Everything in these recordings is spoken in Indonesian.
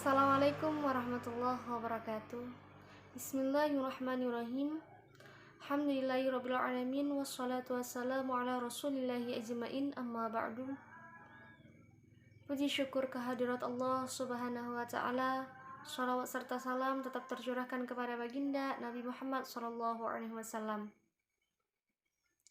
Assalamualaikum warahmatullahi wabarakatuh. Bismillahirrahmanirrahim. Alhamdulillahirabbil alamin wassalatu wassalamu ala rasulillahi ajmain, amma ba'du. Puji syukur kehadirat Allah Subhanahu wa taala. Shalawat serta salam tetap tercurahkan kepada baginda Nabi Muhammad sallallahu alaihi wasallam.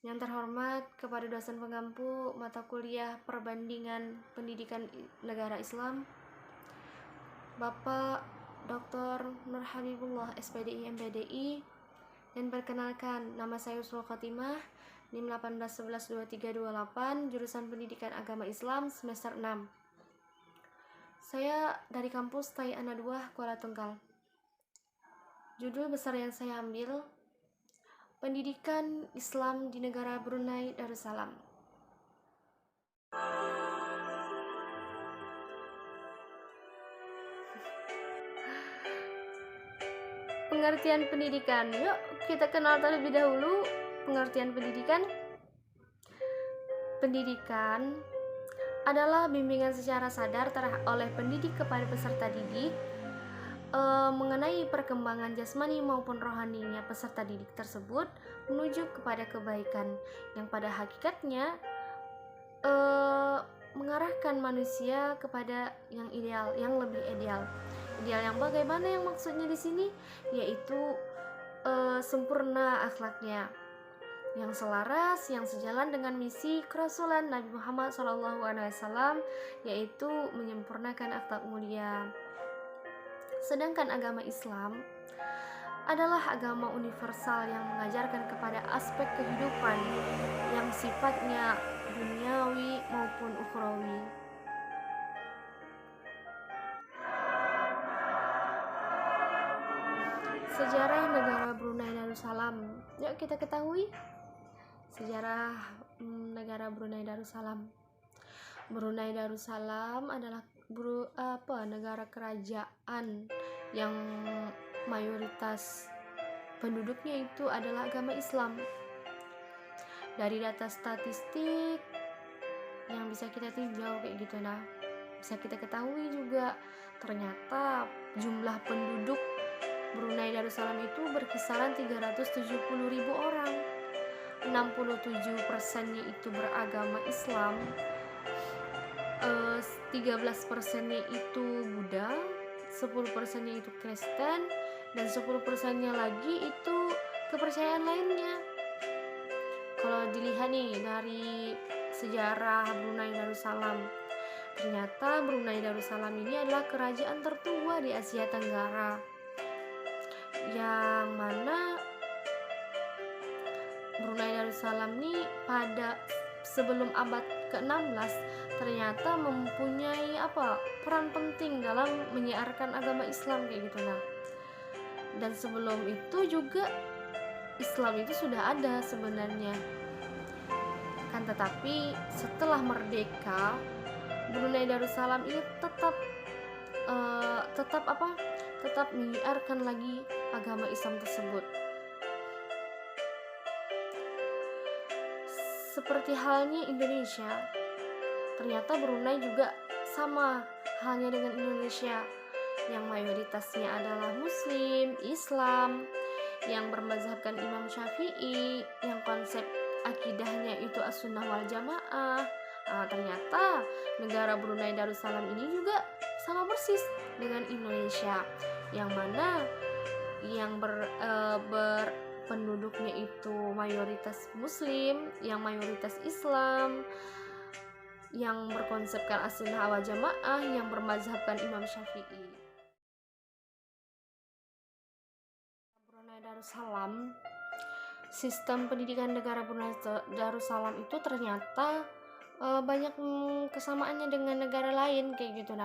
Yang terhormat kepada dosen pengampu mata kuliah Perbandingan Pendidikan Negara Islam, Bapak Dr. Nur Habibullah SPDI MPDI. Dan perkenalkan, nama saya Yusrul Khotimah, NIM 18112328, jurusan Pendidikan Agama Islam semester 6. Saya dari kampus Tai Ana 2, Kuala Tunggal. Judul besar yang saya ambil, Pendidikan Islam di Negara Brunei Darussalam. Pengertian pendidikan. Yuk kita kenal terlebih dahulu pengertian pendidikan. Pendidikan adalah bimbingan secara sadar oleh pendidik kepada peserta didik mengenai perkembangan jasmani maupun rohaninya peserta didik tersebut menuju kepada kebaikan yang pada hakikatnya mengarahkan manusia kepada yang ideal, yang lebih ideal. Ideal yang bagaimana yang maksudnya di sini? Yaitu sempurna akhlaknya, yang selaras, yang sejalan dengan misi kerasulan Nabi Muhammad SAW, yaitu menyempurnakan akhlak mulia. Sedangkan agama Islam adalah agama universal yang mengajarkan kepada aspek kehidupan yang sifatnya duniawi maupun ukhrawi. Sejarah negara Brunei Darussalam. Yuk kita ketahui sejarah negara Brunei Darussalam. Brunei Darussalam adalah negara kerajaan yang mayoritas penduduknya itu adalah agama Islam. Dari data statistik yang bisa kita tinjau kayak gitu, bisa kita ketahui juga ternyata jumlah penduduk Brunei Darussalam itu berkisaran 370.000 orang. 67%-nya itu beragama Islam, 13%-nya itu Buddha, 10%-nya itu Kristen, dan 10%-nya lagi itu kepercayaan lainnya. Kalau dilihat nih dari sejarah Brunei Darussalam, ternyata Brunei Darussalam ini adalah kerajaan tertua di Asia Tenggara, yang mana Brunei Darussalam ini pada sebelum abad ke-16 ternyata mempunyai peran penting dalam menyiarkan agama Islam kayak gitu. Dan sebelum itu juga Islam itu sudah ada sebenarnya, kan tetapi setelah merdeka Brunei Darussalam ini tetap menyiarkan lagi agama Islam tersebut. Seperti halnya Indonesia, ternyata Brunei juga sama halnya dengan Indonesia, yang mayoritasnya adalah Muslim, Islam, yang bermazhabkan Imam Syafi'i, yang konsep akidahnya itu as-sunnah wal jamaah. Ternyata negara Brunei Darussalam ini juga sama persis dengan Indonesia, yang mana yang penduduknya itu mayoritas Muslim, yang mayoritas Islam, yang berkonsepkan as-sunnah wal jamaah, yang bermazhabkan Imam Syafi'i. Brunei Darussalam, sistem pendidikan negara Brunei Darussalam itu ternyata banyak kesamaannya dengan negara lain kayak gitu,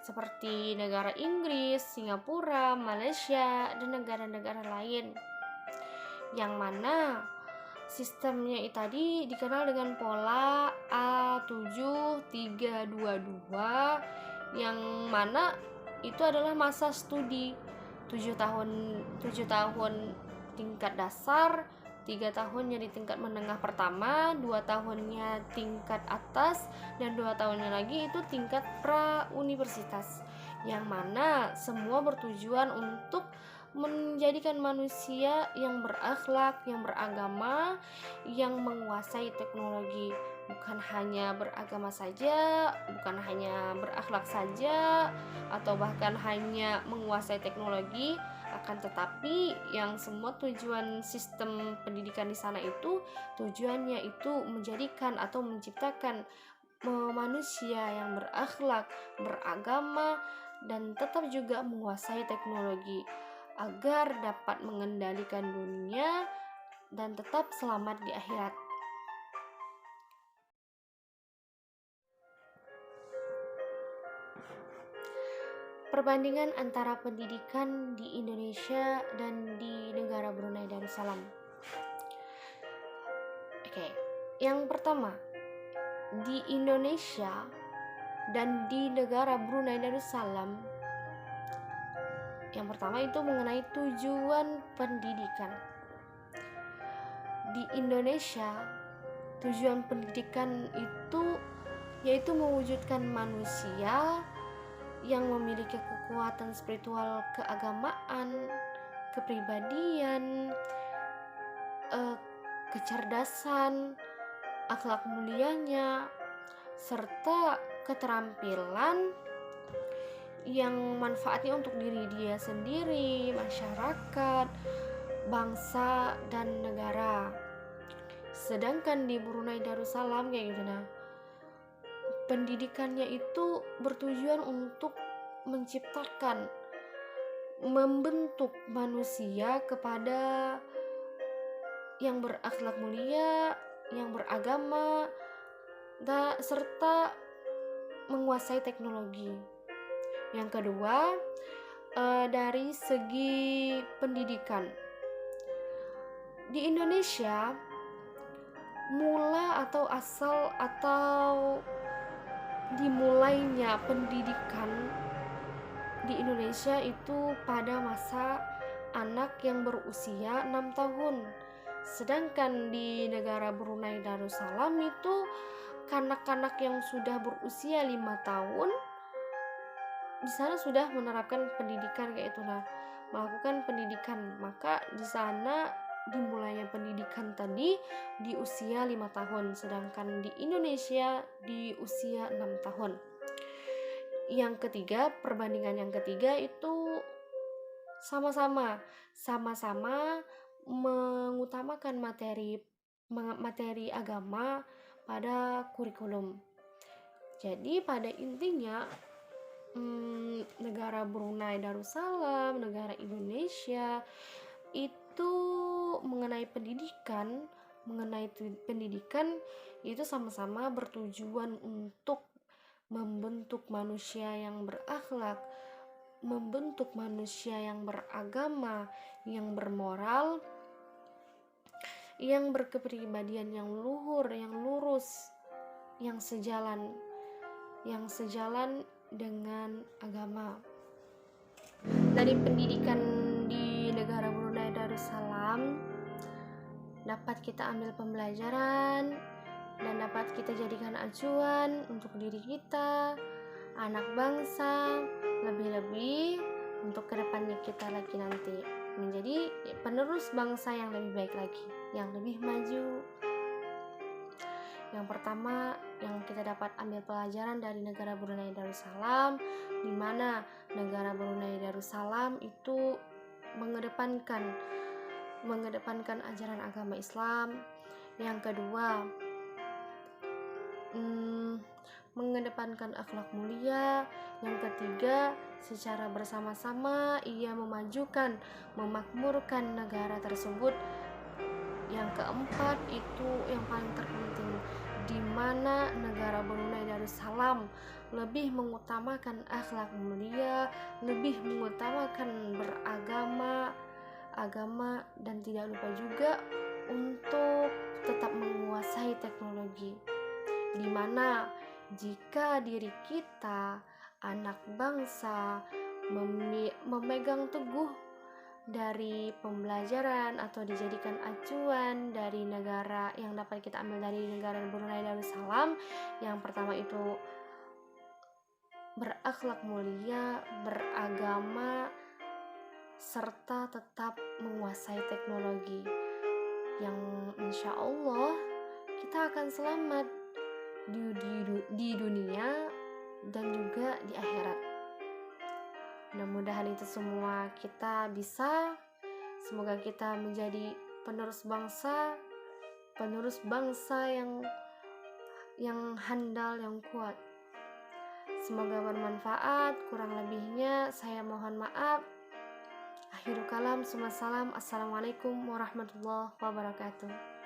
seperti negara Inggris, Singapura, Malaysia, dan negara-negara lain, yang mana sistemnya tadi dikenal dengan pola A7322, yang mana itu adalah masa studi 7 tahun tingkat dasar, 3 tahunnya di tingkat menengah pertama, 2 tahunnya tingkat atas, dan 2 tahunnya lagi itu tingkat pra-universitas, yang mana semua bertujuan untuk menjadikan manusia yang berakhlak, yang beragama, yang menguasai teknologi. Bukan hanya beragama saja, bukan hanya berakhlak saja, atau bahkan hanya menguasai teknologi, akan tetapi yang semua tujuan sistem pendidikan di sana itu tujuannya itu menjadikan atau menciptakan manusia yang berakhlak, beragama, dan tetap juga menguasai teknologi agar dapat mengendalikan dunia dan tetap selamat di akhirat. Perbandingan antara pendidikan di Indonesia dan di negara Brunei Darussalam. Oke, yang pertama, di Indonesia dan di negara Brunei Darussalam, yang pertama itu mengenai tujuan pendidikan. Di Indonesia, tujuan pendidikan itu yaitu mewujudkan manusia yang memiliki kekuatan spiritual, keagamaan, kepribadian, kecerdasan, akhlak mulianya, serta keterampilan yang manfaatnya untuk diri dia sendiri, masyarakat, bangsa, dan negara. Sedangkan di Brunei Darussalam kayak gitu, nah, pendidikannya itu bertujuan untuk menciptakan, membentuk manusia kepada yang berakhlak mulia, yang beragama, serta menguasai teknologi. Yang kedua, dari segi pendidikan, di Indonesia mula atau asal atau dimulainya pendidikan di Indonesia itu pada masa anak yang berusia 6 tahun. Sedangkan di negara Brunei Darussalam itu kanak-kanak yang sudah berusia 5 tahun di sana sudah menerapkan pendidikan kayak itu, nah, melakukan pendidikan. Maka di sana dimulainya pendidikan tadi di usia 5 tahun, sedangkan di Indonesia di usia 6 tahun. Yang ketiga, perbandingan yang ketiga itu sama-sama mengutamakan materi agama pada kurikulum. Jadi pada intinya negara Brunei Darussalam, negara Indonesia itu mengenai pendidikan itu sama-sama bertujuan untuk membentuk manusia yang berakhlak, membentuk manusia yang beragama, yang bermoral, yang berkepribadian yang luhur, yang lurus, yang sejalan dengan agama. Dari pendidikan di negara Brunei Darussalam dapat kita ambil pembelajaran dan dapat kita jadikan acuan untuk diri kita, anak bangsa, lebih-lebih untuk kedepannya kita lagi nanti menjadi penerus bangsa yang lebih baik lagi, yang lebih maju. Yang pertama yang kita dapat ambil pelajaran dari negara Brunei Darussalam, di mana negara Brunei Darussalam itu mengedepankan ajaran agama Islam. Yang kedua, mengedepankan akhlak mulia. Yang ketiga, secara bersama-sama ia memajukan, memakmurkan negara tersebut. Yang keempat itu yang paling terpenting, di mana negara Brunei Darussalam lebih mengutamakan akhlak mulia, lebih mengutamakan beragama, dan tidak lupa juga untuk tetap menguasai teknologi. Di mana jika diri kita, anak bangsa, memegang teguh dari pembelajaran atau dijadikan acuan dari negara yang dapat kita ambil dari negara Brunei Darussalam, yang pertama itu berakhlak mulia, beragama, serta tetap menguasai teknologi yang insya Allah kita akan selamat di dunia dan juga di akhirat. Mudah-mudahan itu semua kita bisa. Semoga kita menjadi penerus bangsa yang handal, yang kuat. Semoga bermanfaat. Kurang lebihnya saya mohon maaf. Akhirul kalam, summa salam. Assalamualaikum warahmatullahi wabarakatuh.